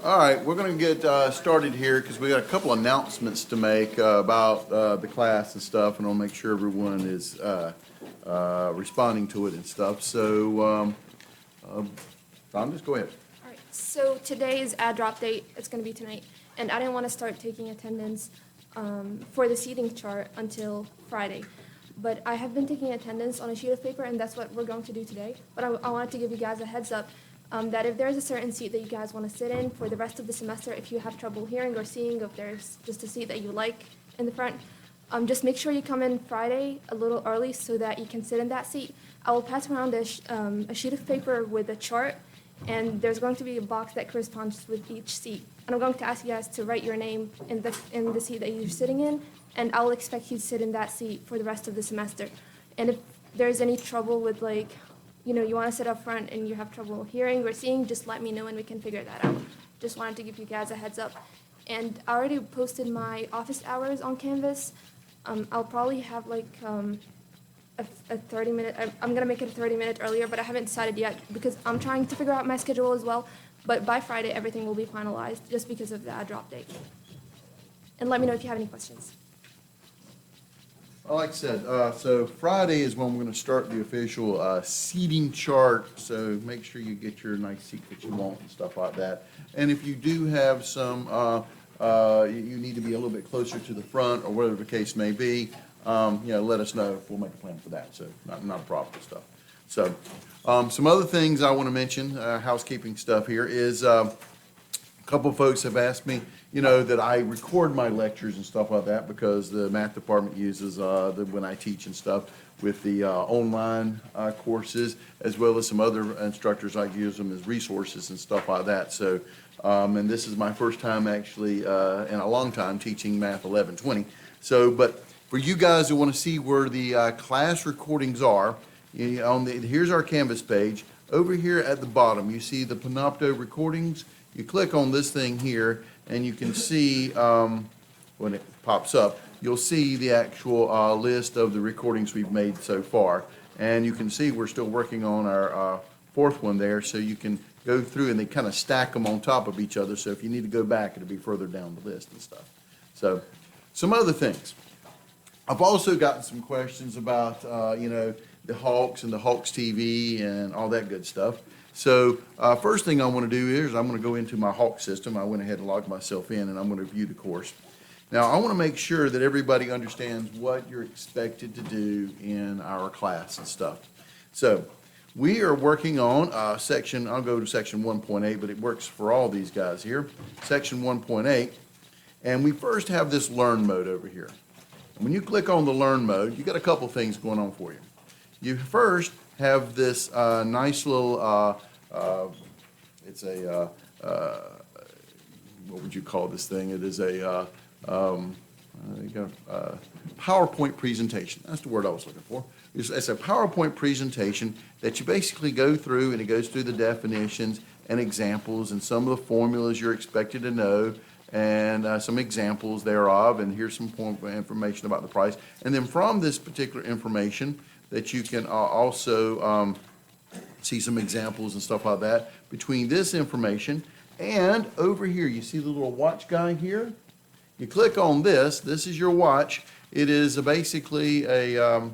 All right, we're going to get started here because we got a couple announcements to make about the class and stuff, and I'll make sure everyone is responding to it and stuff. So, Tom, just go ahead. All right, so today is ad drop date. It's going to be tonight. And I didn't want to start taking attendance for the seating chart until Friday. But I have been taking attendance on a sheet of paper, and that's what we're going to do today. But I wanted to give you guys a heads up that if there's a certain seat that you guys want to sit in for the rest of the semester, if you have trouble hearing or seeing, if there's just a seat that you like in the front, just make sure you come in Friday a little early so that you can sit in that seat. I will pass around a sheet of paper with a chart, and there's going to be a box that corresponds with each seat. And I'm going to ask you guys to write your name in the seat that you're sitting in, and I'll expect you to sit in that seat for the rest of the semester. And if there's any trouble with, like, you want to sit up front and you have trouble hearing or seeing, just let me know and we can figure that out. Just wanted to give you guys a heads up. And I already posted my office hours on Canvas. I'll probably have like a 30-minute, I'm going to make it a 30-minute earlier, but I haven't decided yet because I'm trying to figure out my schedule as well. But by Friday, everything will be finalized just because of the drop date. And let me know if you have any questions. Like I said, so Friday is when we're going to start the official seating chart, so make sure you get your nice seat that you want and stuff like that. And if you do have some, you need to be a little bit closer to the front or whatever the case may be, let us know. We'll make a plan for that, so not a problem with stuff. So some other things I want to mention, housekeeping stuff here, is a couple of folks have asked me, that I record my lectures and stuff like that because the math department uses when I teach and stuff with the online courses, as well as some other instructors. I use them as resources and stuff like that. So, and this is my first time actually in a long time teaching Math 1120. So, but for you guys who want to see where the class recordings are, here's our Canvas page. Over here at the bottom, you see the Panopto recordings. You click on this thing here, and you can see, when it pops up, you'll see the actual list of the recordings we've made so far. And you can see we're still working on our fourth one there, so you can go through and they kind of stack them on top of each other. So if you need to go back, it'll be further down the list and stuff. So some other things. I've also gotten some questions about, the Hawks and the Hawks TV and all that good stuff. So first thing I want to do is I'm going to go into my Hawk system. I went ahead and logged myself in, and I'm going to view the course. Now, I want to make sure that everybody understands what you're expected to do in our class and stuff. So we are working on section, I'll go to section 1.8, but it works for all these guys here. Section 1.8, and we first have this learn mode over here. And when you click on the learn mode, you got a couple things going on for you. You first have this nice little, it's a, what would you call this thing? It is a PowerPoint presentation. That's the word I was looking for. It's a PowerPoint presentation that you basically go through, and it goes through the definitions and examples and some of the formulas you're expected to know, and some examples thereof, and here's some information about the price. And then from this particular information, that you can also see some examples and stuff like that. Between this information and over here, you see the little watch guy here? You click on this. This is your watch. It is basically a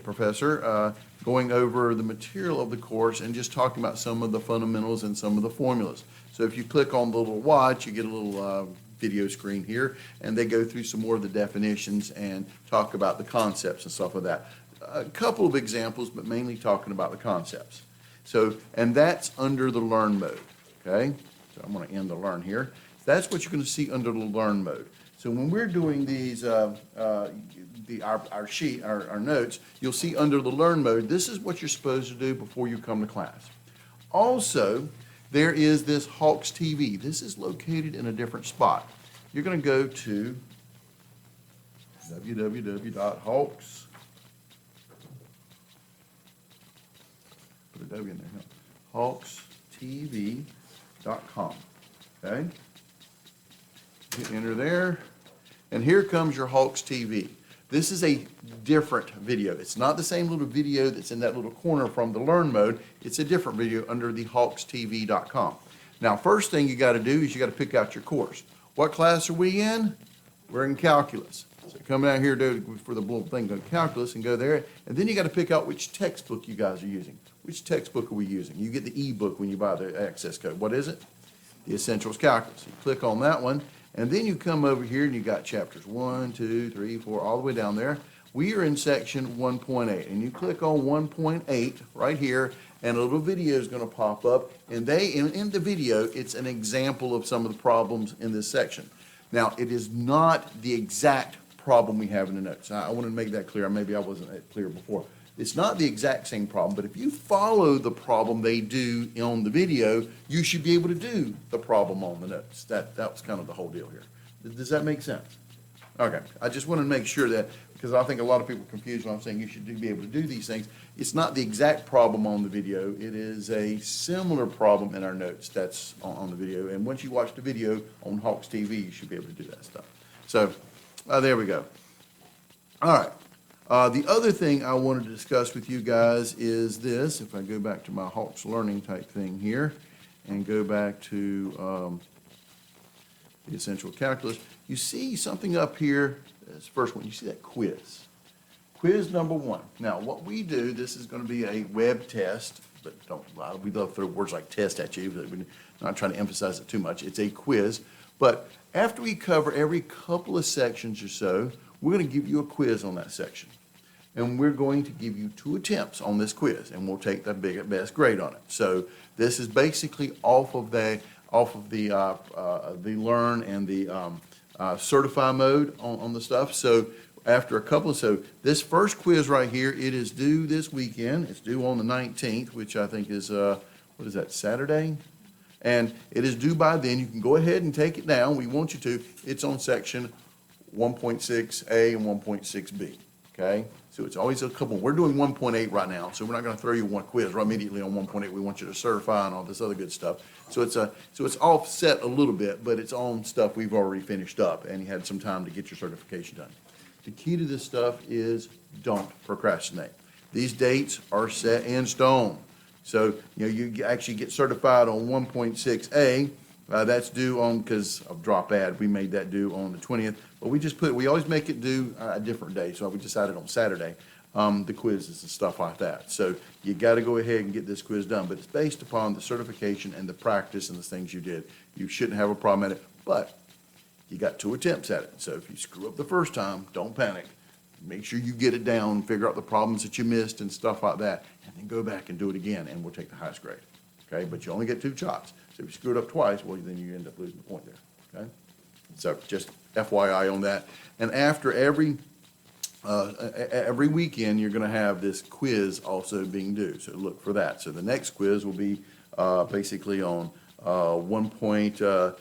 professor going over the material of the course and just talking about some of the fundamentals and some of the formulas. So if you click on the little watch, you get a little video screen here, and they go through some more of the definitions and talk about the concepts and stuff like that. A couple of examples, but mainly talking about the concepts. So, and that's under the learn mode, okay? So I'm going to end the learn here. That's what you're going to see under the learn mode. So when we're doing these, our notes, you'll see under the learn mode, this is what you're supposed to do before you come to class. Also, there is this Hawks TV. This is located in a different spot. You're going to go to www.hawks, put a W in there, hawkstv.com, okay? You enter there, and here comes your Hawks TV. This is a different video. It's not the same little video that's in that little corner from the Learn mode. It's a different video under the hawkstv.com. Now, first thing you got to do is you got to pick out your course. What class are we in? We're in calculus. So come down here for the little thing, go to calculus and go there. And then you got to pick out which textbook you guys are using. Which textbook are we using? You get the ebook when you buy the access code. What is it? The Essentials Calculus. You click on that one, and then you come over here and you got chapters 1, 2, 3, 4, all the way down there. We are in section 1.8, and you click on 1.8 right here, and a little video is going to pop up, and in the video, it's an example of some of the problems in this section. Now, it is not the exact problem we have in the notes. I want to make that clear. Maybe I wasn't that clear before. It's not the exact same problem, but if you follow the problem they do on the video, you should be able to do the problem on the notes. That was kind of the whole deal here. Does that make sense? Okay, I just want to make sure that, because I think a lot of people are confused when I'm saying you should be able to do these things. It's not the exact problem on the video. It is a similar problem in our notes that's on the video. And once you watch the video on Hawks TV, you should be able to do that stuff. So there we go. All right. The other thing I wanted to discuss with you guys is this. If I go back to my Hawks Learning type thing here and go back to the Essential Calculus, you see something up here. This first one, you see that quiz. Quiz number 1. Now, what we do, this is going to be a web test, but we love to throw words like test at you, but we're not trying to emphasize it too much. It's a quiz. But after we cover every couple of sections or so, we're going to give you a quiz on that section. And we're going to give you 2 attempts on this quiz, and we'll take the best grade on it. So this is basically off of the learn and the certify mode on the stuff. So after a couple so this first quiz right here, it is due this weekend. It's due on the 19th, which I think is, what is that, Saturday? And it is due by then. You can go ahead and take it down. We want you to. It's on section 1.6A and 1.6B, okay? So it's always a couple. We're doing 1.8 right now, so we're not going to throw you one quiz right immediately on 1.8. We want you to certify and all this other good stuff. So it's offset a little bit, but it's on stuff we've already finished up, and you had some time to get your certification done. The key to this stuff is don't procrastinate. These dates are set in stone. So, you actually get certified on 1.6A. That's due on, because of drop ad, we made that due on the 20th. But we always make it due a different day. So we decided on Saturday, the quizzes and stuff like that. So you got to go ahead and get this quiz done. But it's based upon the certification and the practice and the things you did. You shouldn't have a problem at it. But you got 2 attempts at it. So if you screw up the first time, don't panic. Make sure you get it down, figure out the problems that you missed and stuff like that, and then go back and do it again, and we'll take the highest grade. Okay? But you only get 2 shots. So if you screw it up twice, well, then you end up losing the point there. Okay? So just FYI on that. And after every weekend, you're going to have this quiz also being due. So look for that. So the next quiz will be basically on 1.8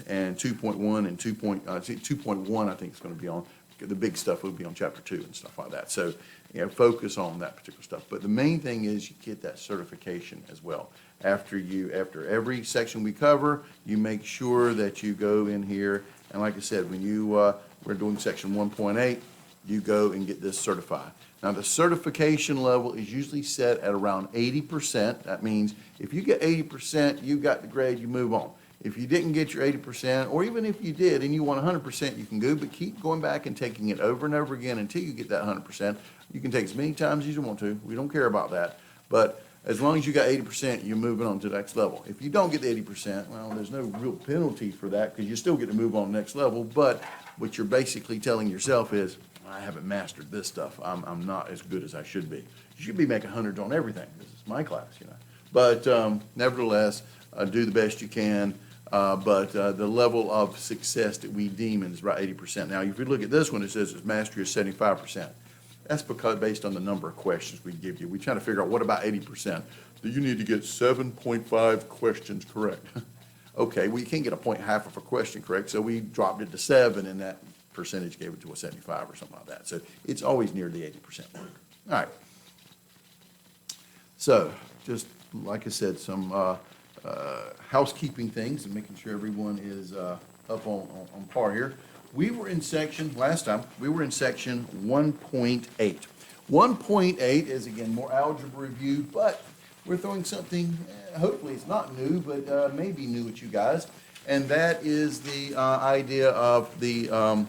and 2.1 and 2.1. I think it's going to be on. The big stuff will be on chapter 2 and stuff like that. So focus on that particular stuff. But the main thing is you get that certification as well. After every section we cover, you make sure that you go in here, and like I said, when we're doing section 1.8, you go and get this certified. Now, the certification level is usually set at around 80%. That means if you get 80%, you got the grade, you move on. If you didn't get your 80%, or even if you did and you want 100%, you can go, but keep going back and taking it over and over again until you get that 100%. You can take as many times as you want to. We don't care about that. But as long as you got 80%, you're moving on to the next level. If you don't get the 80%, well, there's no real penalty for that because you still get to move on to the next level. But what you're basically telling yourself is, I haven't mastered this stuff. I'm not as good as I should be. You should be making hundreds on everything. This is my class, But nevertheless, do the best you can. But the level of success that we deem is about 80%. Now, if you look at this one, it says its mastery is 75%. That's because based on the number of questions we give you. We try to figure out what about 80%. So you need to get 7.5 questions correct. Okay, well, you can't get a point half of a question correct, so we dropped it to 7, and that percentage gave it to a 75 or something like that. So it's always near the 80% mark. All right. So just like I said, some housekeeping things and making sure everyone is up on par here. Last time, we were in section 1.8. 1.8 is, again, more algebra review, but we're throwing something hopefully it's not new, but may be new with you guys. And that is the idea of the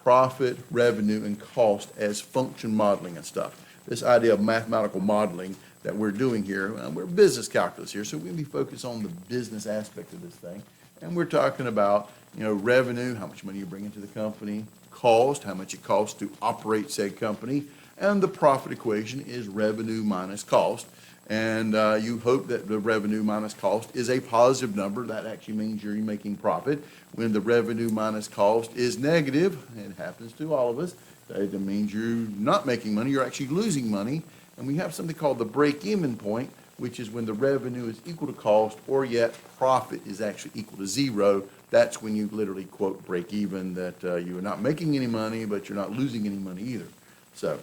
profit, revenue, and cost as function modeling and stuff. This idea of mathematical modeling that we're doing here, we're business calculus here, so we're going to be focused on the business aspect of this thing. And we're talking about, revenue, how much money you bring into the company, cost, how much it costs to operate said company, and the profit equation is revenue minus cost. And you hope that the revenue minus cost is a positive number. That actually means you're making profit. When the revenue minus cost is negative, it happens to all of us, that means you're not making money, you're actually losing money. And we have something called the break-even point, which is when the revenue is equal to cost, or yet profit is actually equal to zero. That's when you literally quote break even, that you are not making any money, but you're not losing any money either. So,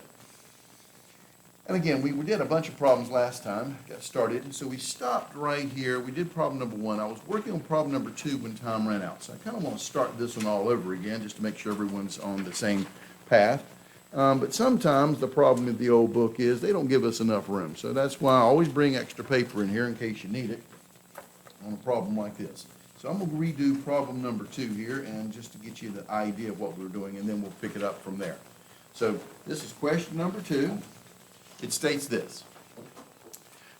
and again, we did a bunch of problems last time, got started, and so we stopped right here. We did problem number 1. I was working on problem number 2 when time ran out. So I kind of want to start this one all over again, just to make sure everyone's on the same path. But sometimes the problem with the old book is they don't give us enough room. So that's why I always bring extra paper in here in case you need it on a problem like this. So I'm going to redo problem number 2 here, and just to get you the idea of what we're doing, and then we'll pick it up from there. So this is question number 2. It states this: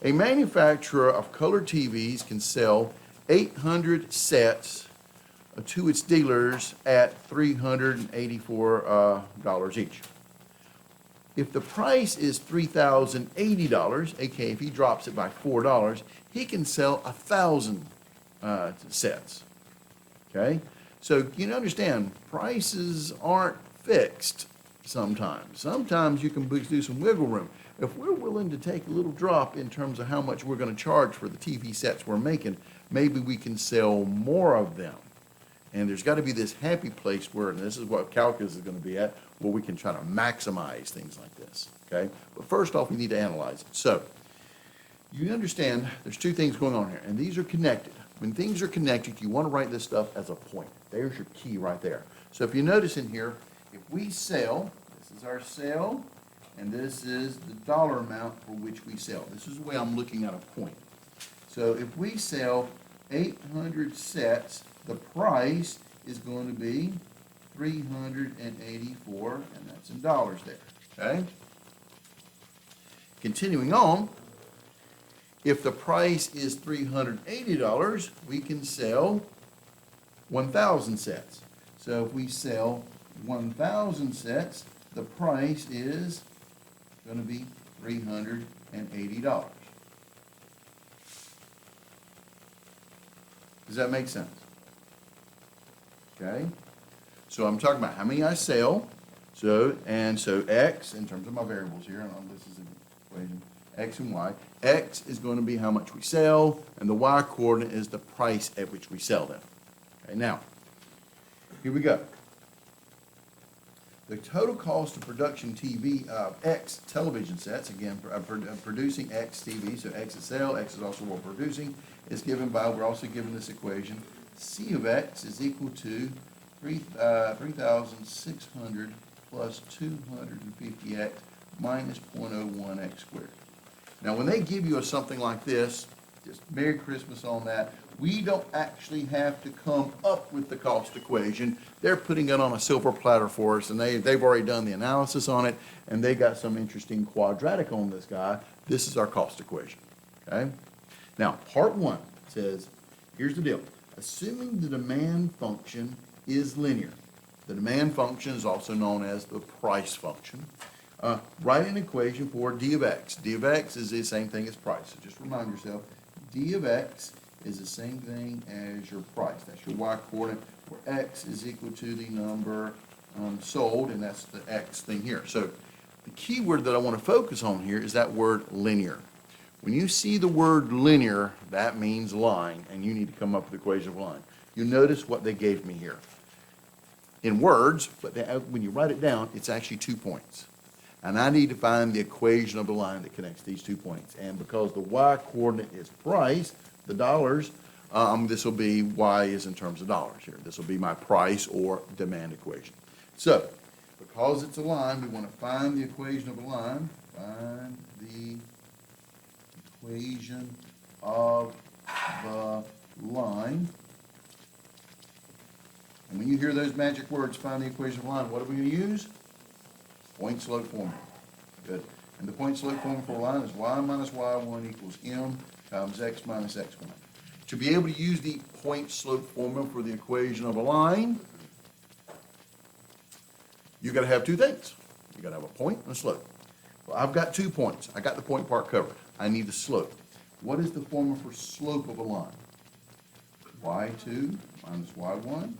a manufacturer of color TVs can sell 800 sets to its dealers at $384 each. If the price is $3,080, aka if he drops it by $4, he can sell 1,000 sets. Okay? So you understand, prices aren't fixed sometimes. Sometimes you can do some wiggle room. If we're willing to take a little drop in terms of how much we're going to charge for the TV sets we're making, maybe we can sell more of them. And there's got to be this happy place where, and this is what calculus is going to be at, where we can try to maximize things like this, okay? But first off, we need to analyze it. So, you understand there's 2 things going on here, and these are connected. When things are connected, you want to write this stuff as a point. There's your key right there. So if you notice in here, if we sell, this is our sale, and this is the dollar amount for which we sell. This is the way I'm looking at a point. So if we sell 800 sets, the price is going to be $384, and that's in dollars there, okay? Continuing on, if the price is $380, we can sell 1,000 sets. So if we sell 1,000 sets, the price is going to be $380. Does that make sense? Okay? So I'm talking about how many I sell. So X, in terms of my variables here, and this is an equation, X and Y. X is going to be how much we sell, and the Y coordinate is the price at which we sell them. Okay, now, here we go. The total cost of production TV of X television sets, again, producing X TV, so X is sale, X is also what we're producing, is given by, we're also given this equation, C of X is equal to 3,600 plus 250X minus 0.01X squared. Now, when they give you something like this, just Merry Christmas on that. We don't actually have to come up with the cost equation. They're putting it on a silver platter for us, and they've already done the analysis on it, and they got some interesting quadratic on this guy. This is our cost equation, okay? Now, part 1 says, here's the deal. Assuming the demand function is linear. The demand function is also known as the price function. Write an equation for d of x. D of x is the same thing as price. So just remind yourself, d of x is the same thing as your price. That's your y coordinate, where x is equal to the number sold, and that's the x thing here. So the key word that I want to focus on here is that word linear. When you see the word linear, that means line, and you need to come up with the equation of line. You notice what they gave me here. In words, but when you write it down, it's actually 2 points. And I need to find the equation of the line that connects these 2 points. And because the y coordinate is price, the dollars, this will be y is in terms of dollars here. This will be my price or demand equation. So, because it's a line, we want to find the equation of a line. Find the equation of the line. And when you hear those magic words, find the equation of the line, what are we going to use? Point slope formula. Good. And the point slope formula for a line is y minus y1 equals m times x minus x1. To be able to use the point slope formula for the equation of a line, you got to have two things. You got to have a point and a slope. Well, I've got 2 points. I got the point part covered. I need the slope. What is the formula for slope of a line? y2 minus y1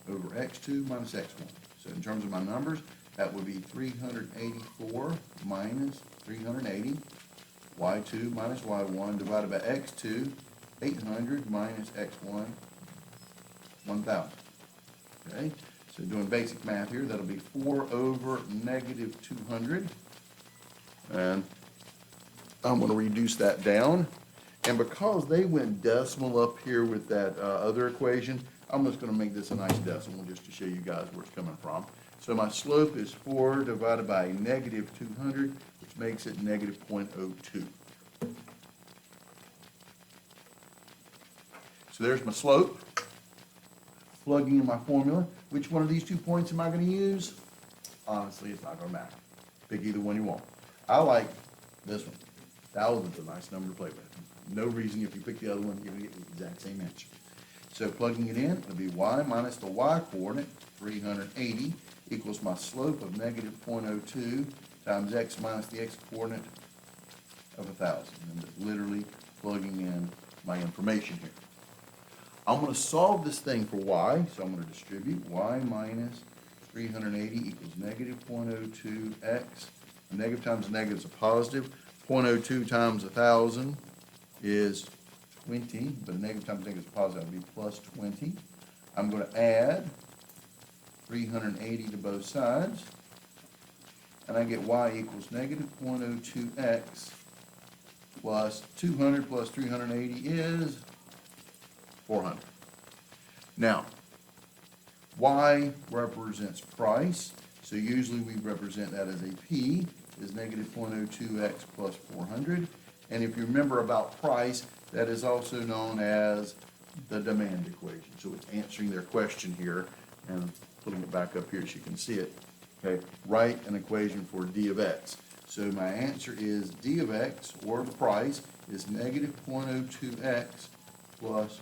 over x2 minus x1. So in terms of my numbers, that would be 384 minus 380, y2 minus y1 divided by x2, 800 minus x1, 1,000. Okay, so doing basic math here, that'll be 4 over negative 200. And I'm going to reduce that down. And because they went decimal up here with that other equation, I'm just going to make this a nice decimal just to show you guys where it's coming from. So my slope is 4 divided by negative 200, which makes it negative 0.02. So there's my slope. Plugging in my formula. Which one of these 2 points am I going to use? Honestly, it's not going to matter. Pick either one you want. I like this one. 1,000's a nice number to play with. No reason if you pick the other one, you're going to get the exact same answer. So plugging it in, it'll be y minus the y coordinate, 380, equals my slope of negative 0.02 times x minus the x coordinate of 1,000. I'm just literally plugging in my information here. I'm going to solve this thing for y, so I'm going to distribute y minus 380 equals negative 0.02x. A negative times a negative is a positive. 0.02 times 1,000 is 20, but a negative times a negative is a positive. That would be plus 20. I'm going to add 380 to both sides, and I get y equals negative 0.02x plus 200 plus 380 is 400. Now, y represents price, so usually we represent that as a p, is negative 0.02x plus 400. And if you remember about price, that is also known as the demand equation. So it's answering their question here, and putting it back up here so you can see it. Okay, write an equation for d of x. So my answer is d of x, or the price, is negative 0.02x plus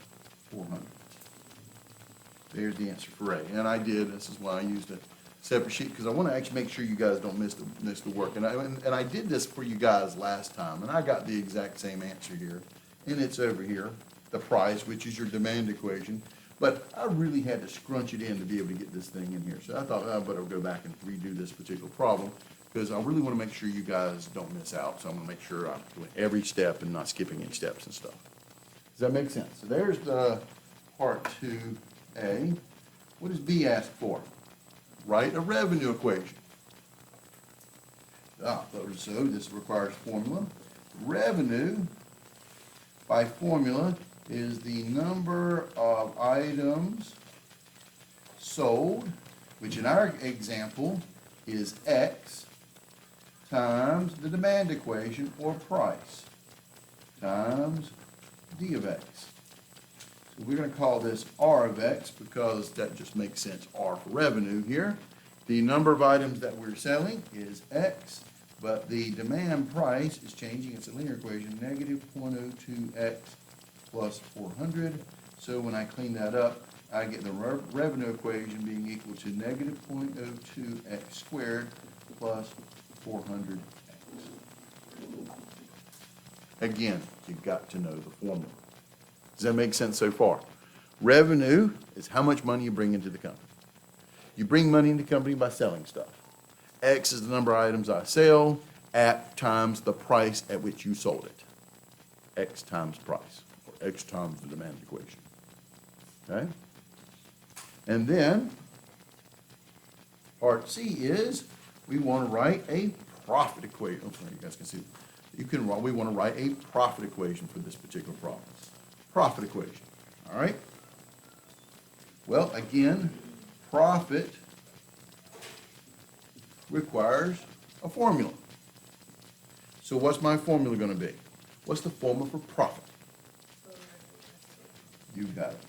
400. There's the answer for A. And I did, this is why I used a separate sheet, because I want to actually make sure you guys don't miss the work. And I did this for you guys last time, and I got the exact same answer here. And it's over here, the price, which is your demand equation. But I really had to scrunch it in to be able to get this thing in here. So I thought I better go back and redo this particular problem, because I really want to make sure you guys don't miss out. So I'm going to make sure I'm doing every step and not skipping any steps and stuff. Does that make sense? So there's the part 2A. What does B ask for? Write a revenue equation. So this requires formula. Revenue, by formula, is the number of items sold, which in our example is X, times the demand equation, or price, times D of X. So we're going to call this R of X because that just makes sense, R for revenue here. The number of items that we're selling is X, but the demand price is changing. It's a linear equation, negative 0.02X plus 400. So when I clean that up, I get the revenue equation being equal to negative 0.02X squared plus 400X. Again, you've got to know the formula. Does that make sense so far? Revenue is how much money you bring into the company. You bring money into the company by selling stuff. X is the number of items I sell at times the price at which you sold it. X times price, or X times the demand equation. Okay? And then, part C is we want to write a profit equation. Oh, sorry, you guys can see. We want to write a profit equation for this particular problem. Profit equation. All right? Well, again, profit requires a formula. So what's my formula going to be? What's the formula for profit? You got it.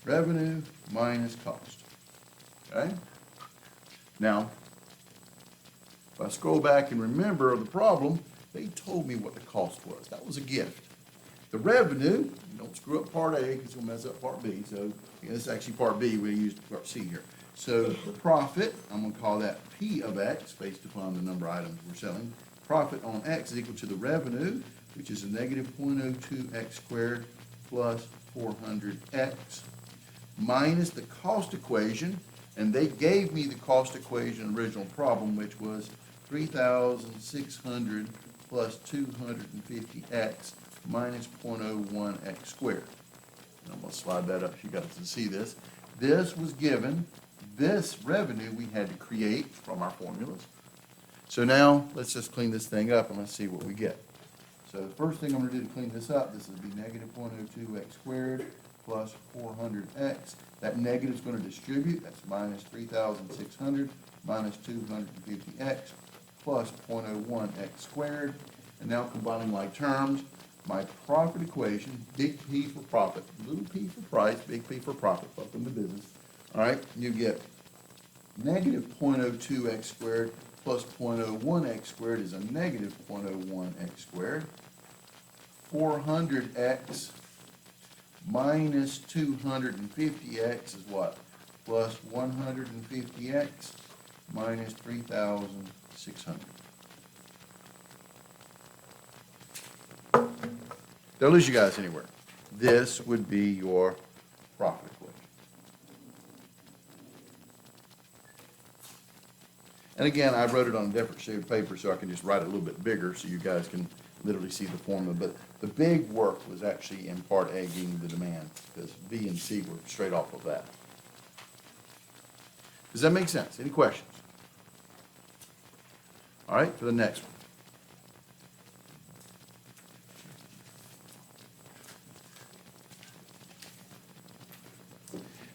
Revenue minus cost. Okay? Now, if I scroll back and remember the problem, they told me what the cost was. That was a gift. The revenue, don't screw up part A because you'll mess up part B. So this is actually part B. We used part C here. So profit, I'm going to call that P of X based upon the number of items we're selling. Profit on X is equal to the revenue, which is a negative 0.02X squared plus 400X minus the cost equation. And they gave me the cost equation original problem, which was 3,600 plus 250X minus 0.01X squared. And I'm going to slide that up so you guys can see this. This was given, this revenue we had to create from our formulas. So now let's just clean this thing up and let's see what we get. So the first thing I'm going to do to clean this up, this will be negative 0.02X squared plus 400X. That negative is going to distribute. That's minus 3,600 minus 250X plus 0.01X squared. And now combining my terms, my profit equation, big P for profit, little p for price, big P for profit, welcome to business. All right, you get negative 0.02X squared plus 0.01X squared is a negative 0.01X squared. 400X minus 250X is what? Plus 150X minus 3,600. Don't lose you guys anywhere. This would be your profit equation. And again, I wrote it on a different sheet of paper so I can just write it a little bit bigger so you guys can literally see the formula. But the big work was actually in part A, getting the demand, because B and C were straight off of that. Does that make sense? Any questions? All right, for the next one.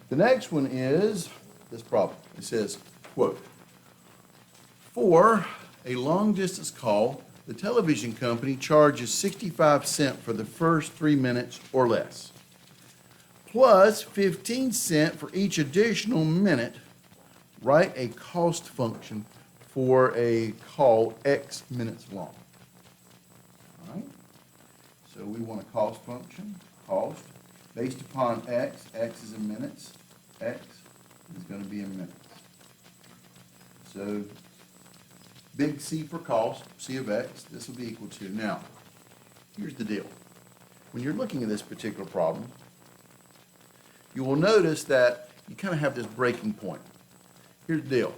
The next one is this problem. It says, quote, for a long-distance call, the television company charges 65 cents for the first 3 minutes or less, plus 15 cents for each additional minute. Write a cost function for a call X minutes long. All right? So we want a cost function, cost, based upon X. X is in minutes. X is going to be in minutes. So big C for cost, C of X, this will be equal to. Now, here's the deal. When you're looking at this particular problem, you will notice that you kind of have this breaking point. Here's the deal.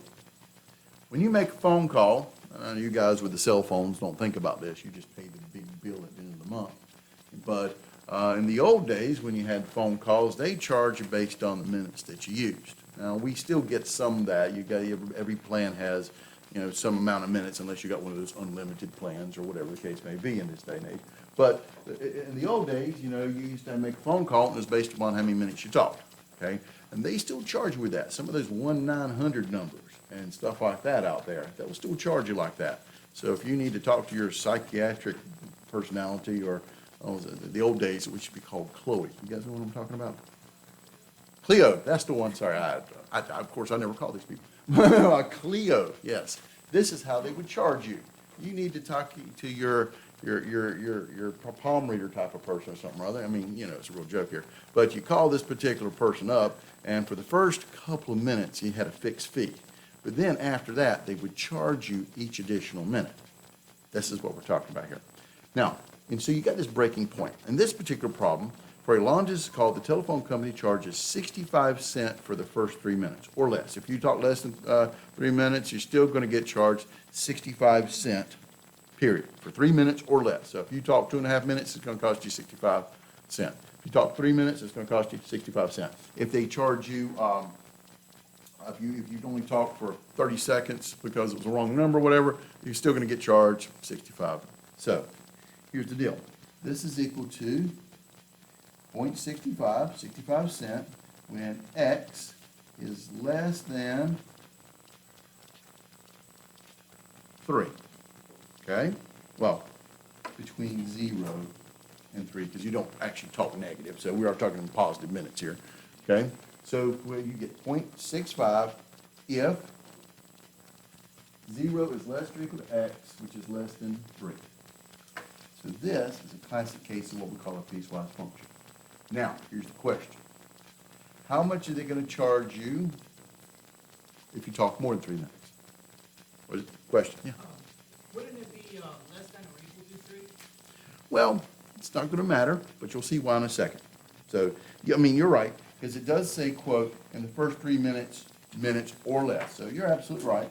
When you make a phone call, I know you guys with the cell phones don't think about this, you just pay the big bill at the end of the month. But in the old days, when you had phone calls, they charge you based on the minutes that you used. Now, we still get some of that. Every plan has, some amount of minutes, unless you got one of those unlimited plans or whatever the case may be in this day and age. But in the old days, you used to make a phone call and it was based upon how many minutes you talked, okay? And they still charge you with that. Some of those 1-900 numbers and stuff like that out there, that will still charge you like that. So if you need to talk to your psychiatric personality or the old days, it should be called Chloe. You guys know what I'm talking about? Cleo, that's the one. Sorry, of course, I never call these people. Cleo, yes. This is how they would charge you. You need to talk to your palm reader type of person or something or other. I mean, it's a real joke here. But you call this particular person up, and for the first couple of minutes, you had a fixed fee. But then after that, they would charge you each additional minute. This is what we're talking about here. Now, and so you got this breaking point. In this particular problem, for a long distance call, the telephone company charges 65 cents for the first 3 minutes or less. If you talk less than 3 minutes, you're still going to get charged 65 cents, period, for 3 minutes or less. So if you talk 2.5 minutes, it's going to cost you 65 cents. If you talk 3 minutes, it's going to cost you 65 cents. If they charge you, if you only talk for 30 seconds because it was the wrong number or whatever, you're still going to get charged 65. So here's the deal. This is equal to 0.65, 65 cents, when X is less than 3. Okay? Well, between 0 and 3, because you don't actually talk negative, so we are talking in positive minutes here, okay? So well, you get 0.65 if 0 is less or equal to x, which is less than 3. So this is a classic case of what we call a piecewise function. Now, here's the question. How much are they going to charge you if you talk more than 3 minutes? What is the question? Yeah. Wouldn't it be less than or equal to 3? Well, it's not going to matter, but you'll see why in a second. So, yeah, I mean, you're right, because it does say, quote, in the first 3 minutes or less. So you're absolutely right.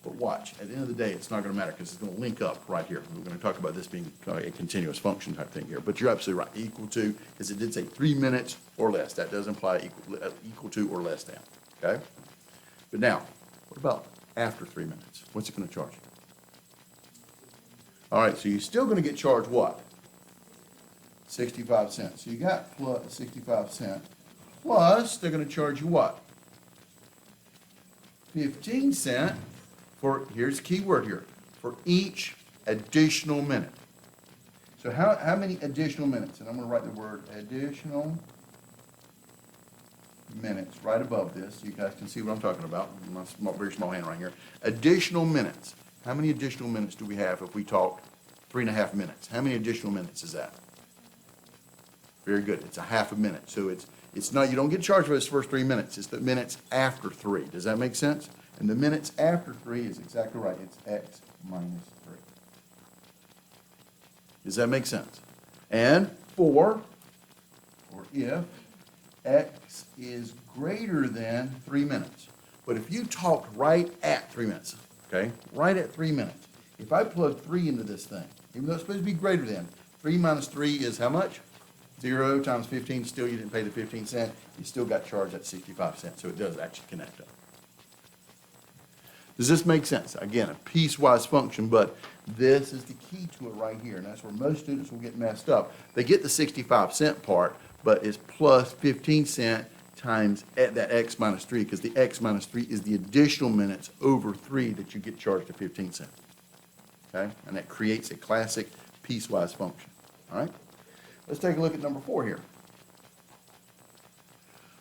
But watch, at the end of the day, it's not going to matter because it's going to link up right here. We're going to talk about this being a continuous function type thing here. But you're absolutely right, equal to, because it did say 3 minutes or less. That does imply equal to or less than, okay? But now, what about after 3 minutes? What's it going to charge you? All right, so you're still going to get charged what? 65 cents. So you got plus 65 cents. Plus, they're going to charge you what? 15 cents for, here's the key word here, for each additional minute. So how many additional minutes? And I'm going to write the word additional minutes right above this so you guys can see what I'm talking about. My very small handwriting here. Additional minutes. How many additional minutes do we have if we talk 3.5 minutes? How many additional minutes is that? Very good. It's a half a minute. So it's not, you don't get charged for those first 3 minutes. It's the minutes after 3. Does that make sense? And the minutes after 3 is exactly right. It's x minus 3. Does that make sense? And or if x is greater than 3 minutes. But if you talked right at 3 minutes, okay, right at 3 minutes, if I plug 3 into this thing, even though it's supposed to be greater than, 3 minus 3 is how much? 0 times 15, still you didn't pay the 15 cents, you still got charged at 65 cents, so it does actually connect up. Does this make sense? Again, a piecewise function, but this is the key to it right here, and that's where most students will get messed up. They get the 65 cent part, but it's plus 15 cent times at that x minus 3, because the x minus 3 is the additional minutes over 3 that you get charged at 15 cents. Okay? And that creates a classic piecewise function. All right? Let's take a look at number 4 here.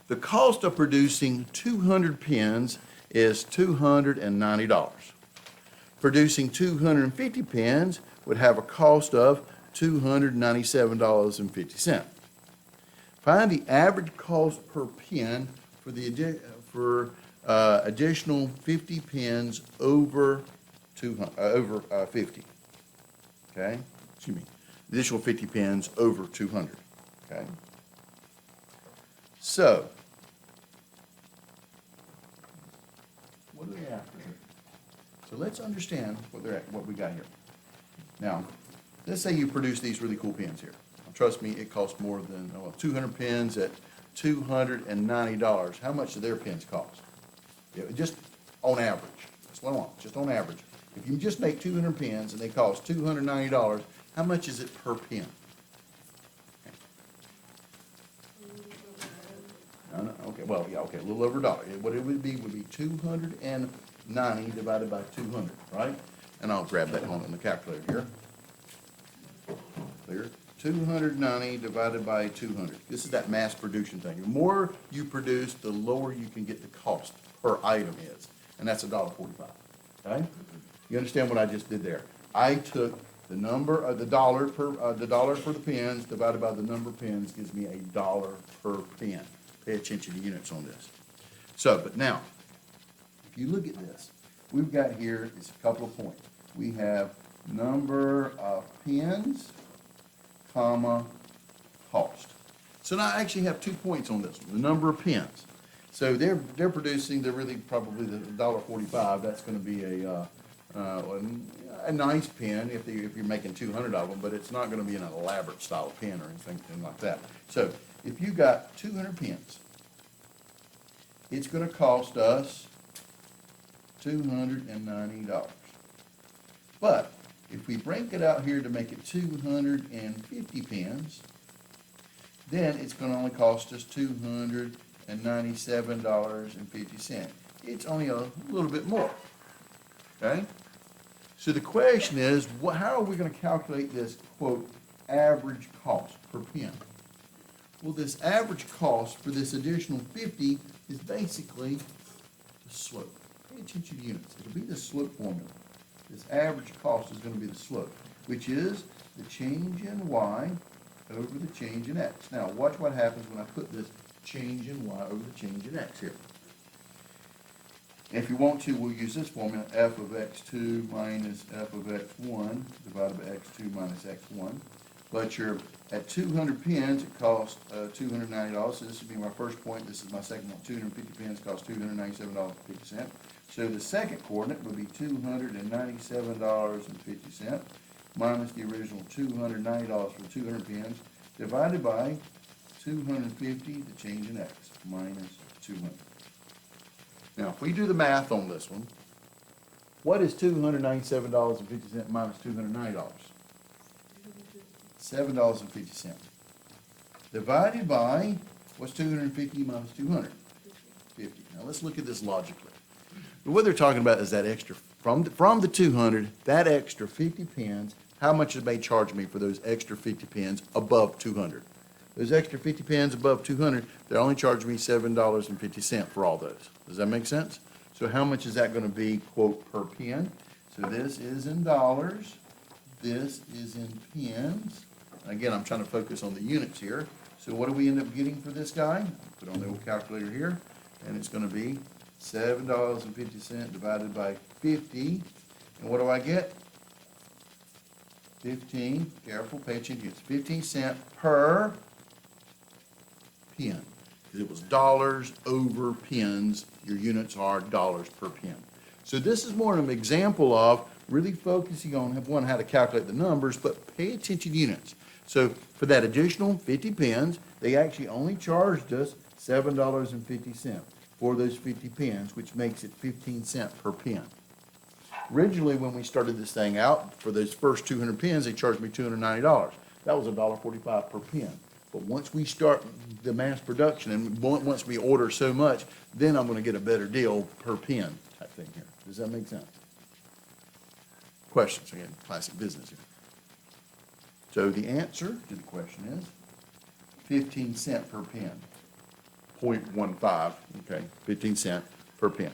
The cost of producing 200 pens is $290. Producing 250 pens would have a cost of $297.50. Find the average cost per pen for the additional 50 pens over 50. Okay? Excuse me. Additional 50 pens over 200. Okay? So, what are they after here? So let's understand what we got here. Now, let's say you produce these really cool pens here. Trust me, it costs more than 200 pens at $290. How much do their pens cost? Yeah, just on average. That's what I want, just on average. If you just make 200 pens and they cost $290, how much is it per pen? No, okay, well, yeah, okay, a little over $1. What it would be 290 divided by 200, right? And I'll grab that on the calculator here. Clear? 290 divided by 200. This is that mass production thing. The more you produce, the lower you can get the cost per item is. And that's $1.45. Okay? You understand what I just did there? I took the number, the dollar for the pens divided by the number of pens gives me $1 per pen. Pay attention to units on this. So, but now, if you look at this, we've got here is a couple of points. We have number of pens, comma, cost. So now I actually have 2 points on this one, the number of pens. So they're producing, they're really probably the $1.45. That's going to be a nice pen if you're making 200 of them, but it's not going to be an elaborate style pen or anything like that. So if you got 200 pens, it's going to cost us $290. But if we break it out here to make it 250 pens, then it's going to only cost us $297.50. It's only a little bit more. Okay? So the question is, how are we going to calculate this, quote, average cost per pen. Well, this average cost for this additional 50 is basically the slope. Pay attention to units. It'll be the slope formula. This average cost is going to be the slope, which is the change in y over the change in x. Now, watch what happens when I put this change in y over the change in x here. If you want to, we'll use this formula, f of x2 minus f of x1 divided by x2 minus x1. But you're at 200 pens, it costs $290. So this would be my first point. This is my second one. 250 pens cost $297.50. So the second coordinate would be $297.50 minus the original $290 for 200 pens divided by 250, the change in x, minus 200. Now, if we do the math on this one, what is $297.50 minus $290? $7.50. Divided by, what's 250 minus 200? 50. Now, let's look at this logically. What they're talking about is that extra, from the 200, that extra 50 pens, how much did they charge me for those extra 50 pens above 200? Those extra 50 pens above 200, they're only charging me $7.50 for all those. Does that make sense? So how much is that going to be, quote, per pen? So this is in dollars. This is in pens. Again, I'm trying to focus on the units here. So what do we end up getting for this guy? Put on the old calculator here, and it's going to be $7.50 divided by 50. And what do I get? 15, careful, pay attention, it's 15 cents per pen. Because it was dollars over pens, your units are dollars per pen. So this is more of an example of really focusing on, one, how to calculate the numbers, but pay attention to units. So for that additional 50 pens, they actually only charged us $7.50 for those 50 pens, which makes it 15 cents per pen. Originally, when we started this thing out, for those first 200 pens, they charged me $290. That was $1.45 per pen. But once we start the mass production, and once we order so much, then I'm going to get a better deal per pen type thing here. Does that make sense? Questions? Again, classic business here. So the answer to the question is 15 cents per pen. 0.15, okay, 15 cents per pen.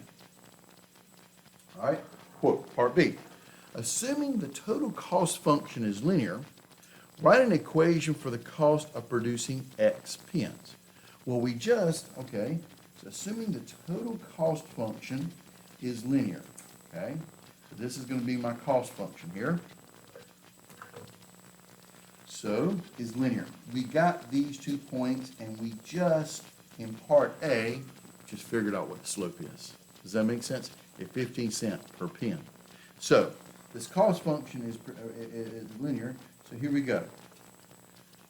All right, quote, part B. Assuming the total cost function is linear, write an equation for the cost of producing X pens. Well, so assuming the total cost function is linear, okay? So this is going to be my cost function here. So, is linear. We got these 2 points, and we just, in part A, just figured out what the slope is. Does that make sense? At 15 cents per pen. So, this cost function is linear, so here we go.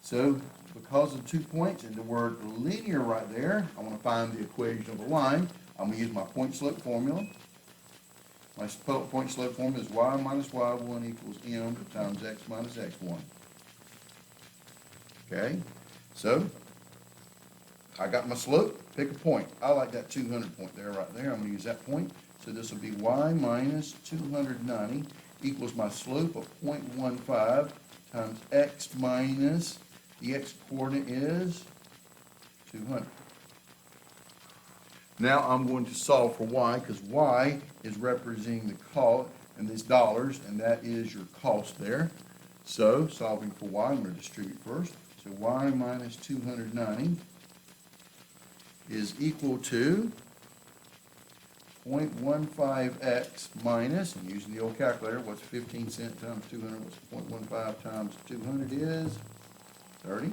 So, because of 2 points and the word linear right there, I want to find the equation of a line. I'm going to use my point-slope formula. My point-slope formula is y minus y1 equals m times x minus x1. Okay, so I got my slope, pick a point. I like that 200 point there, right there. I'm going to use that point. So this will be y minus 290 equals my slope of 0.15 times x minus, the x coordinate is 200. Now I'm going to solve for y, because y is representing the cost, and this dollars, and that is your cost there. So solving for y, I'm going to distribute first. So y minus 290 is equal to 0.15x minus, and using the old calculator, what's 15 cents times 200? What's 0.15 times 200 is 30.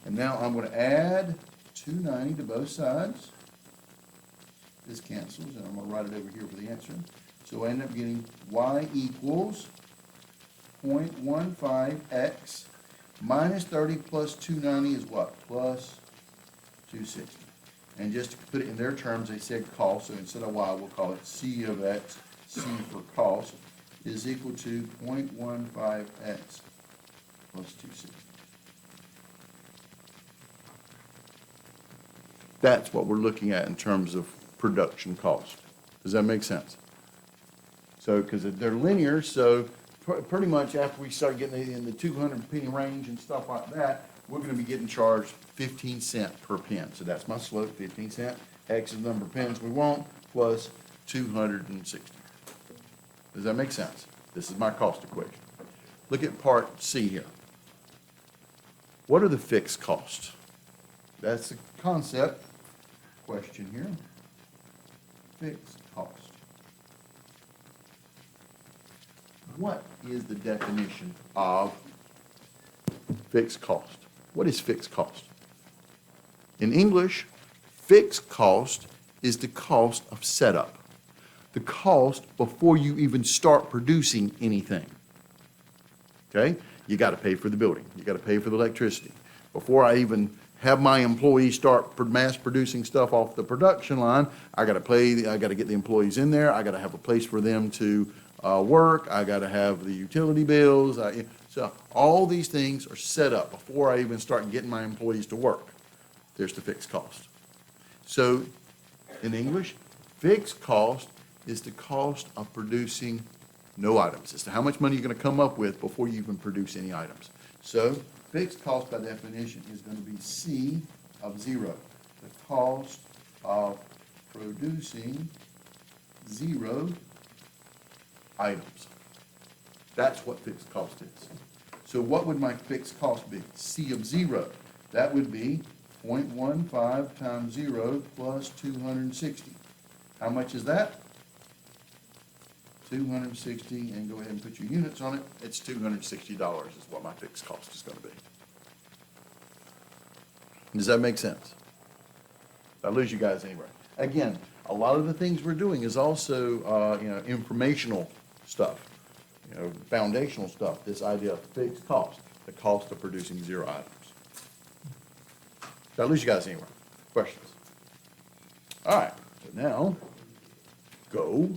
And now I'm going to add 290 to both sides. This cancels, and I'm going to write it over here for the answer. So I end up getting y equals 0.15x minus 30 plus 290 is what? Plus 260. And just to put it in their terms, they said cost, so instead of y, we'll call it c of x, c for cost, is equal to 0.15x plus 260. That's what we're looking at in terms of production cost. Does that make sense? So, because they're linear, so pretty much after we start getting in the 200 penny range and stuff like that, we're gonna be getting charged 15 cent per pen. So that's my slope, 15 cent, X is the number of pens we want, plus 260. Does that make sense? This is my cost equation. Look at part C here. What are the fixed costs? That's the concept question here. Fixed cost. What is the definition of fixed cost? What is fixed cost? In English, fixed cost is the cost of setup. The cost before you even start producing anything. Okay? You got to pay for the building. You got to pay for the electricity. Before I even have my employees start mass producing stuff off the production line, I got to get the employees in there. I got to have a place for them to work. I got to have the utility bills. So all these things are set up before I even start getting my employees to work. There's the fixed cost. So in English, fixed cost is the cost of producing no items. It's how much money you're going to come up with before you even produce any items. So fixed cost by definition is going to be C of 0, the cost of producing 0 items. That's what fixed cost is. So what would my fixed cost be? C of 0. That would be 0.15 times 0 plus 260. How much is that? 260, and go ahead and put your units on it. It's $260 is what my fixed cost is going to be. Does that make sense? I lose you guys anyway. Again, a lot of the things we're doing is also, informational stuff, foundational stuff. This idea of fixed cost, the cost of producing 0 items. Did I lose you guys anywhere? Questions? All right, so now go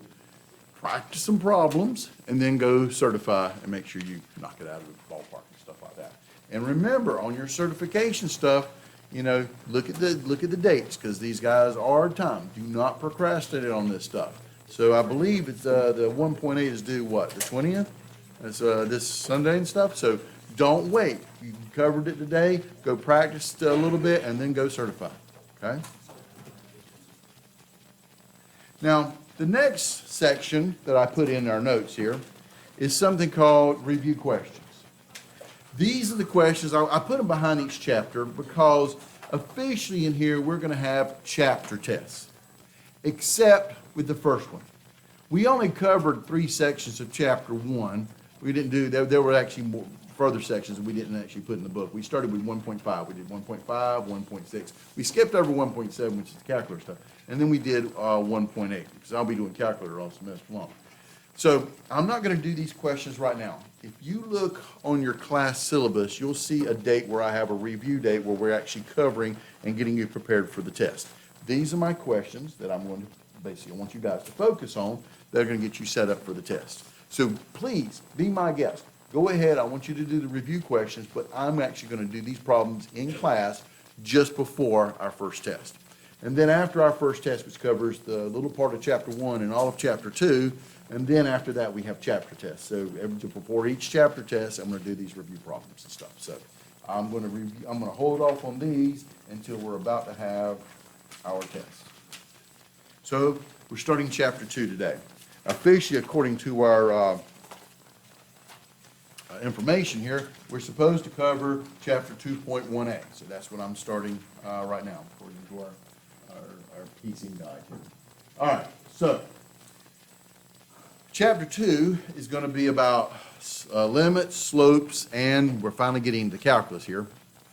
practice some problems and then go certify and make sure you knock it out of the ballpark and stuff like that. And remember, on your certification stuff, look at the dates, because these guys are time. Do not procrastinate on this stuff. So I believe it's the 1.8 is due what, the 20th? That's this Sunday and stuff. So don't wait. You covered it today. Go practice a little bit and then go certify. Okay? Now, the next section that I put in our notes here is something called review questions. These are the questions, I put them behind each chapter because officially in here we're going to have chapter tests, except with the first one. We only covered 3 sections of chapter 1. We didn't do, there were actually more further sections that we didn't actually put in the book. We started with 1.5. We did 1.5, 1.6. We skipped over 1.7, which is the calculator stuff. And then we did 1.8, because I'll be doing calculator all semester long. So I'm not going to do these questions right now. If you look on your class syllabus, you'll see a date where I have a review date where we're actually covering and getting you prepared for the test. These are my questions that I'm going to basically, I want you guys to focus on that are going to get you set up for the test. So please be my guest. Go ahead, I want you to do the review questions, but I'm actually going to do these problems in class just before our first test. And then after our first test, which covers the little part of chapter 1 and all of chapter 2, and then after that we have chapter tests. So before each chapter test, I'm going to do these review problems and stuff. So I'm going to hold off on these until we're about to have our test. So we're starting chapter 2 today. Officially, according to our information here, we're supposed to cover chapter 2.1a. So that's what I'm starting right now, according to our piecing guide here. All right, so chapter 2 is going to be about limits, slopes, and we're finally getting into calculus here,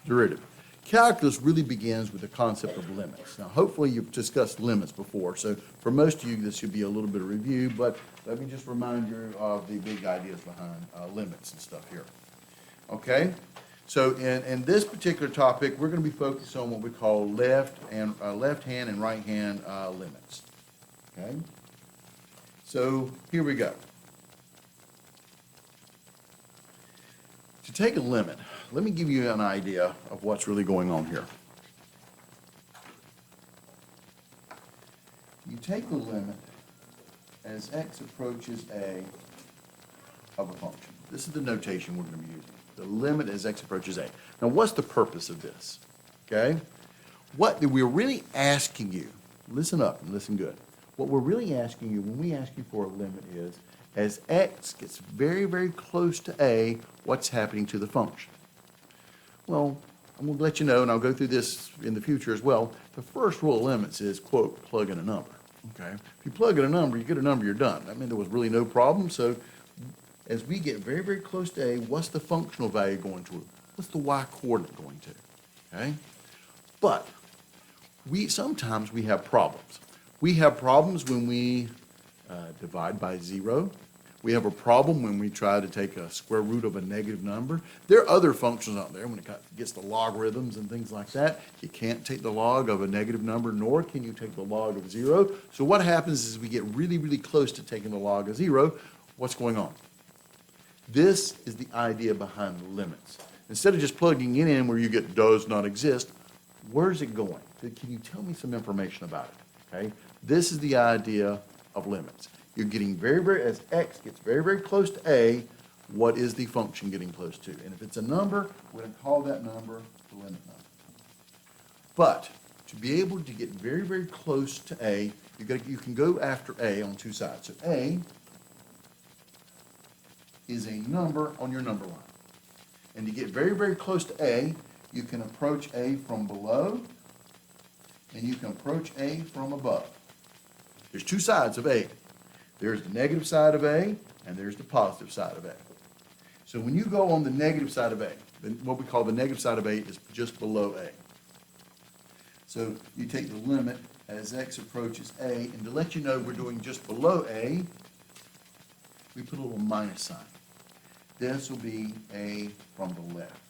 derivative. Calculus really begins with the concept of limits. Now, hopefully you've discussed limits before, so for most of you, this should be a little bit of review, but let me just remind you of the big ideas behind limits and stuff here. Okay? So in this particular topic, we're going to be focused on what we call left hand and right hand limits. Okay? So here we go. To take a limit, let me give you an idea of what's really going on here. You take the limit as x approaches a of a function. This is the notation we're going to be using. The limit as x approaches a. Now, what's the purpose of this? Okay? What we're really asking you, listen up and listen good. What we're really asking you when we ask you for a limit is, as x gets very, very close to a, what's happening to the function? Well, I'm going to let you know, and I'll go through this in the future as well. The first rule of limits is, quote, plug in a number. Okay? If you plug in a number, you get a number, you're done. I mean, there was really no problem. So as we get very, very close to a, what's the functional value going to? What's the y coordinate going to? Okay? But sometimes we have problems. We have problems when we divide by 0. We have a problem when we try to take a square root of a negative number. There are other functions out there when it gets to logarithms and things like that. You can't take the log of a negative number, nor can you take the log of 0. So what happens is we get really, really close to taking the log of 0. What's going on? This is the idea behind the limits. Instead of just plugging it in where you get does not exist, where's it going? Can you tell me some information about it? Okay? This is the idea of limits. You're getting very, very, as x gets very, very close to a, what is the function getting close to? And if it's a number, we're going to call that number the limit number. But to be able to get very, very close to a, you can go after a on two sides. So a is a number on your number line. And to get very, very close to a, you can approach a from below, and you can approach a from above. There's two sides of a. There's the negative side of a, and there's the positive side of a. So when you go on the negative side of a, what we call the negative side of a is just below a. So you take the limit as x approaches a, and to let you know we're doing just below a, we put a little minus sign. This will be a from the left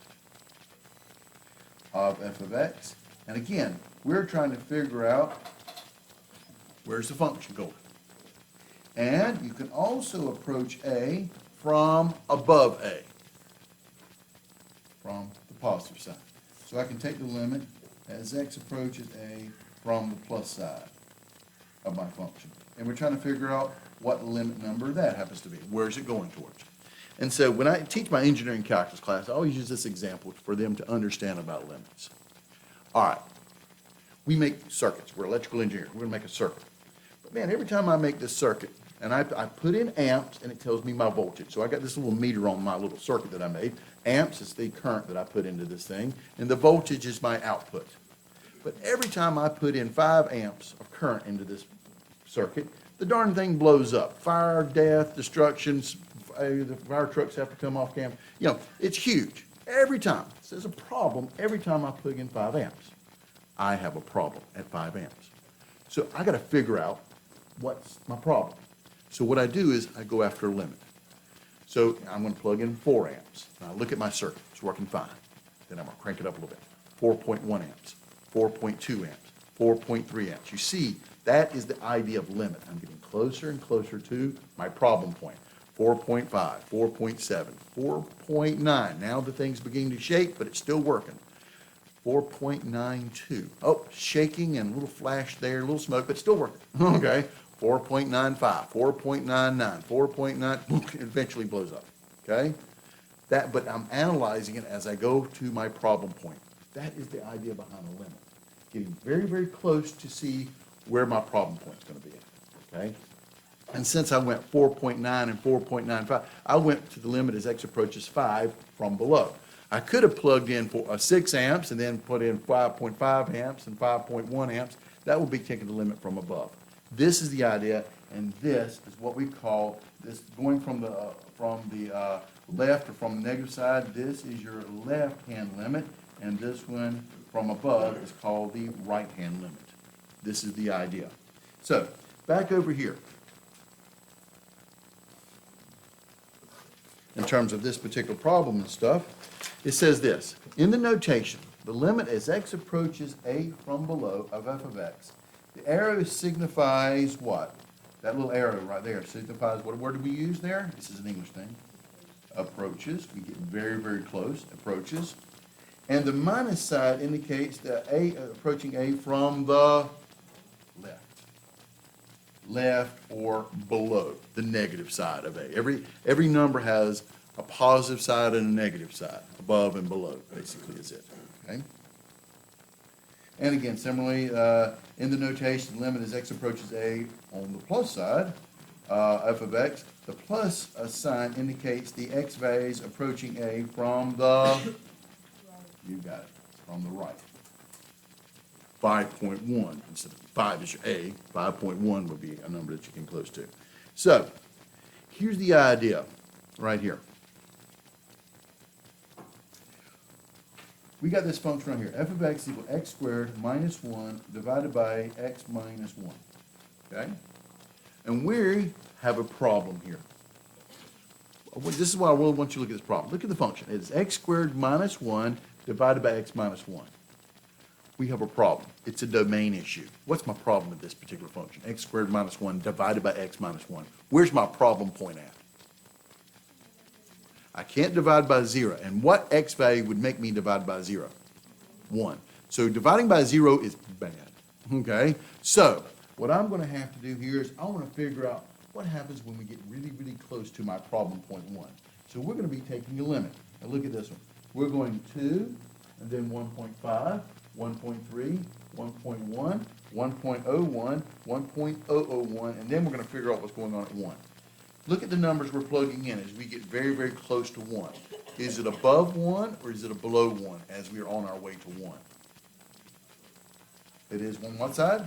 of f of x. And again, we're trying to figure out where's the function going. And you can also approach a from above a, from the positive side. So I can take the limit as x approaches a from the plus side of my function. And we're trying to figure out what limit number that happens to be. Where's it going towards? And so when I teach my engineering calculus class, I always use this example for them to understand about limits. All right. We make circuits. We're electrical engineers. We're going to make a circuit. But man, every time I make this circuit, and I put in amps, and it tells me my voltage. So I got this little meter on my little circuit that I made. Amps is the current that I put into this thing, and the voltage is my output. But every time I put in 5 amps of current into this circuit, the darn thing blows up. Fire, death, destruction, the fire trucks have to come off camera. You know, it's huge. Every time. So there's a problem every time I put in 5 amps. I have a problem at 5 amps. So I got to figure out what's my problem. So what I do is I go after a limit. So I'm going to plug in 4 amps. Now I look at my circuit. It's working fine. Then I'm going to crank it up a little bit. 4.1 amps, 4.2 amps, 4.3 amps. You see, that is the idea of limit. I'm getting closer and closer to my problem point. 4.5, 4.7, 4.9. Now the thing's beginning to shake, but it's still working. 4.92. Oh, shaking and a little flash there, a little smoke, but still working. Okay. 4.95, 4.99, 4.9, it eventually blows up. Okay? But I'm analyzing it as I go to my problem point. That is the idea behind the limit. Getting very, very close to see where my problem point is going to be at. Okay? And since I went 4.9 and 4.95, I went to the limit as x approaches 5 from below. I could have plugged in for 6 amps and then put in 5.5 amps and 5.1 amps. That would be taking the limit from above. This is the idea, and this is what we call this going from the left or from the negative side. This is your left-hand limit, and this one from above is called the right-hand limit. This is the idea. So back over here. In terms of this particular problem and stuff, it says this. In the notation, the limit as x approaches a from below of f of x, the arrow signifies what? That little arrow right there signifies what word do we use there? This is an English thing. Approaches. We get very, very close. Approaches. And the minus side indicates that a approaching a from the left. left, or below the negative side of A. Every number has a positive side and a negative side, above and below, basically is it, okay? And again, similarly, in the notation, the limit as x approaches A on the plus side, f of x, the plus sign indicates the x values approaching A from the, you got it, from the right. 5.1, instead of 5 is your A, 5.1 would be a number that you can close to. So, here's the idea, right here. We got this function right here, f of x equals x squared minus 1 divided by x minus 1, okay? And we have a problem here. This is why I really want you to look at this problem. Look at the function. It is x squared minus 1 divided by x minus 1. We have a problem. It's a domain issue. What's my problem with this particular function? X squared minus 1 divided by x minus 1. Where's my problem point at? I can't divide by 0. And what x value would make me divide by 0? 1. So dividing by 0 is bad. Okay? So what I'm going to have to do here is I want to figure out what happens when we get really, really close to my problem point 1. So we're going to be taking a limit. Now look at this one. We're going 2, and then 1.5, 1.3, 1.1, 1.01, 1.001, and then we're going to figure out what's going on at 1. Look at the numbers we're plugging in as we get very, very close to 1. Is it above 1 or is it below 1 as we are on our way to 1? It is on what side?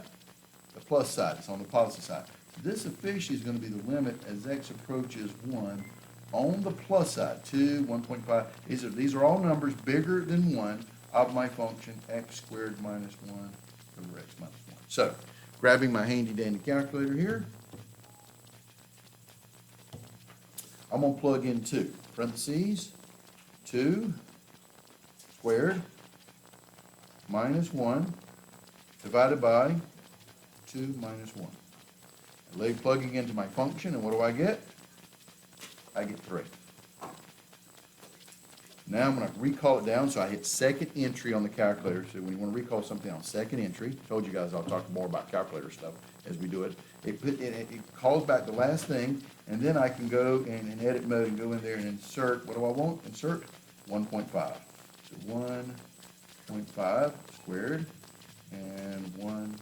The plus side. It's on the positive side. This officially is going to be the limit as x approaches 1 on the plus side. 2, 1.5. These are all numbers bigger than 1 of my function x squared minus 1 over x minus 1. So, grabbing my handy dandy calculator here, I'm going to plug in 2. Parentheses, 2 squared minus 1 divided by 2 minus 1. I lay plugging into my function, and what do I get? I get 3. Now I'm going to recall it down, so I hit second entry on the calculator. So when you want to recall something on second entry, I told you guys I'll talk more about calculator stuff as we do it. It calls back the last thing, and then I can go in edit mode and go in there and insert, what do I want? Insert 1.5. So 1.5 squared, and 1,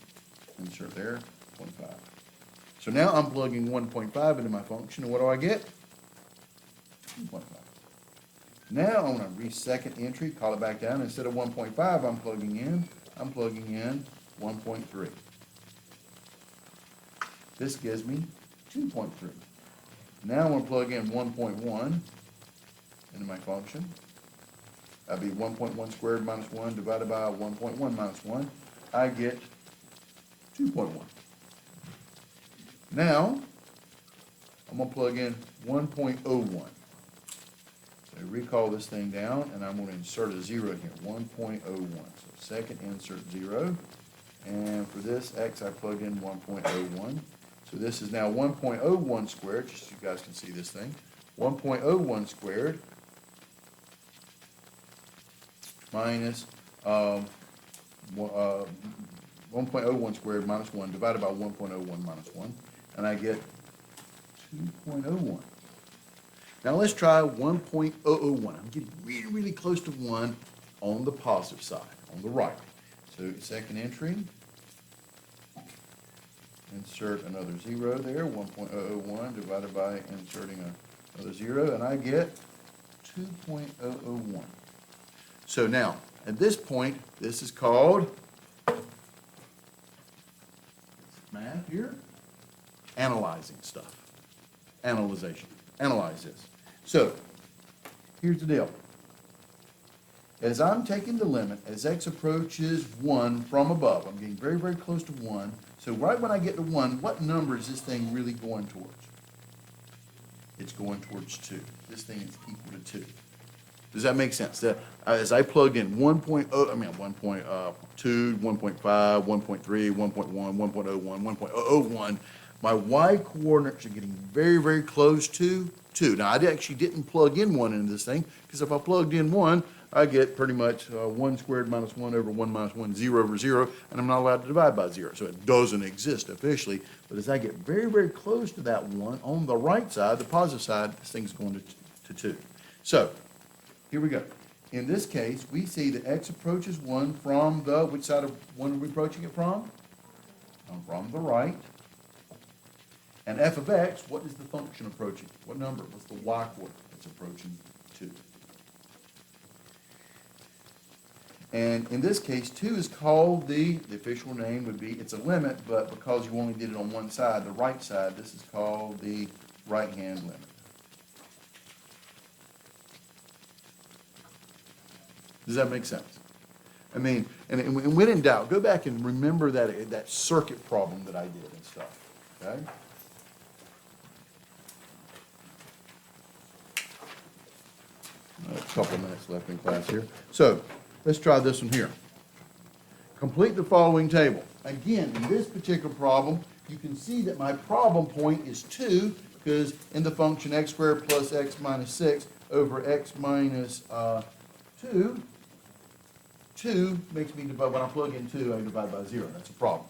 insert there, 0.5. So now I'm plugging 1.5 into my function, and what do I get? 2.5. Now I'm going to re-second entry, call it back down. Instead of 1.5, I'm plugging in 1.3. This gives me 2.3. Now I'm going to plug in 1.1 into my function. That'd be 1.1 squared minus 1 divided by 1.1 minus 1. I get 2.1. Now, I'm going to plug in 1.01. So recall this thing down, and I'm going to insert a 0 in here, 1.01. So second insert 0. And for this x, I plug in 1.01. So this is now 1.01 squared, just so you guys can see this thing. 1.01 squared minus 1.01 squared minus 1 divided by 1.01 minus 1. And I get 2.01. Now let's try 1.001. I'm getting really, really close to 1 on the positive side, on the right. So second entry, insert another 0 there, 1.001 divided by inserting another 0, and I get 2.001. So now, at this point, this is called math here, analyzing stuff. Analyzation. Analyze this. So, here's the deal. As I'm taking the limit, as x approaches 1 from above, I'm getting very, very close to 1. So right when I get to 1, what number is this thing really going towards? It's going towards 2. This thing is equal to 2. Does that make sense? As I plugged in 1.2, 1.5, 1.3, 1.1, 1.01, 1.001, my y coordinates are getting very, very close to 2. Now, I actually didn't plug in 1 into this thing, because if I plugged in 1, I get pretty much 1 squared minus 1 over 1 minus 1, 0 over 0, and I'm not allowed to divide by 0. So it doesn't exist officially, but as I get very, very close to that 1, on the right side, the positive side, this thing's going to 2. So here we go. In this case, we see that x approaches 1 from the, which side of 1 are we approaching it from? From the right. And f of x, what is the function approaching? What number? What's the y coordinate? It's approaching 2. And in this case, 2 is called the official name would be, it's a limit, but because you only did it on one side, the right side, this is called the right-hand limit. Does that make sense? I mean, and when in doubt, go back and remember that circuit problem that I did and stuff, okay? A couple minutes left in class here. So, let's try this one here. Complete the following table. Again, in this particular problem, you can see that my problem point is 2, because in the function x squared plus x minus 6 over x minus 2, 2 makes me divide, when I plug in 2, I divide by 0. That's a problem.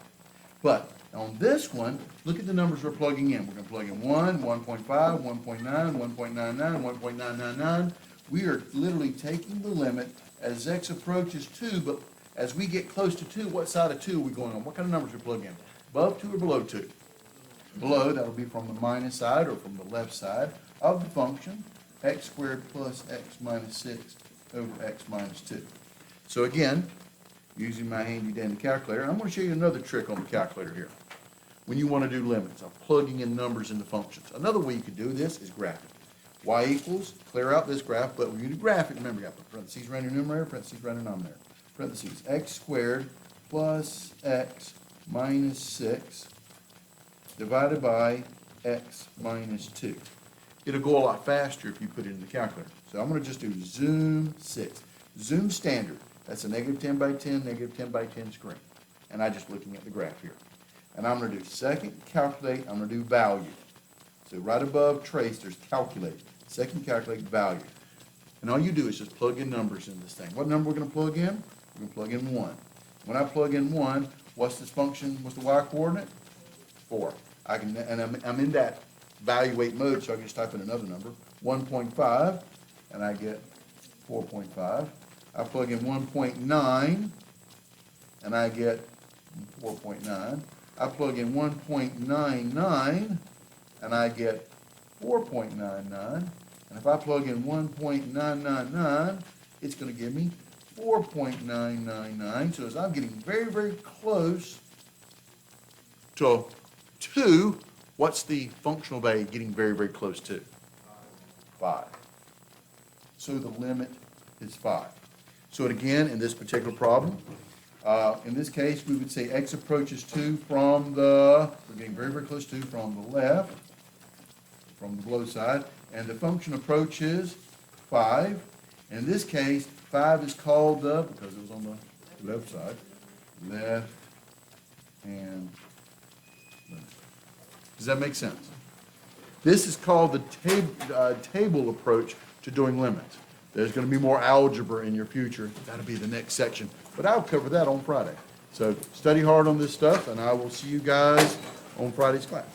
But on this one, look at the numbers we're plugging in. We're going to plug in 1, 1.5, 1.9, 1.99, 1.999. We are literally taking the limit as x approaches 2, but as we get close to 2, what side of 2 are we going on? What kind of numbers we plug in? Above 2 or below 2? Below, that'll be from the minus side or from the left side of the function, x squared plus x minus 6 over x minus 2. So again, using my handy dandy calculator, I'm going to show you another trick on the calculator here. When you want to do limits, I'm plugging in numbers into functions. Another way you could do this is graph it. Y equals, clear out this graph, but when you do graph it, remember you got to put parentheses around your numerator, parentheses around your denominator. Parentheses, x squared plus x minus 6 divided by x minus 2. It'll go a lot faster if you put it in the calculator. So I'm going to just do zoom 6. Zoom standard. That's a negative 10 by 10, negative 10 by 10 screen. And I'm just looking at the graph here. And I'm going to do second calculate, I'm going to do value. So right above trace, there's calculate. Second calculate value. And all you do is just plug in numbers in this thing. What number we're going to plug in? We're going to plug in 1. When I plug in 1, what's this function, what's the y coordinate? 4. I'm in that evaluate mode, so I can just type in another number. 1.5, and I get 4.5. I plug in 1.9, and I get 4.9. I plug in 1.99, and I get 4.99. And if I plug in 1.999, it's going to give me 4.999. So as I'm getting very, very close to 2, what's the functional value getting very, very close to? 5. So the limit is 5. So again, in this particular problem, in this case, we would say x approaches 2 from the, we're getting very, very close to from the left, from the below side, and the function approaches 5. In this case, 5 is called the, because it was on the left side, left hand limit. Does that make sense? This is called the table approach to doing limits. There's going to be more algebra in your future. That'll be the next section. But I'll cover that on Friday. So study hard on this stuff, and I will see you guys on Friday's class.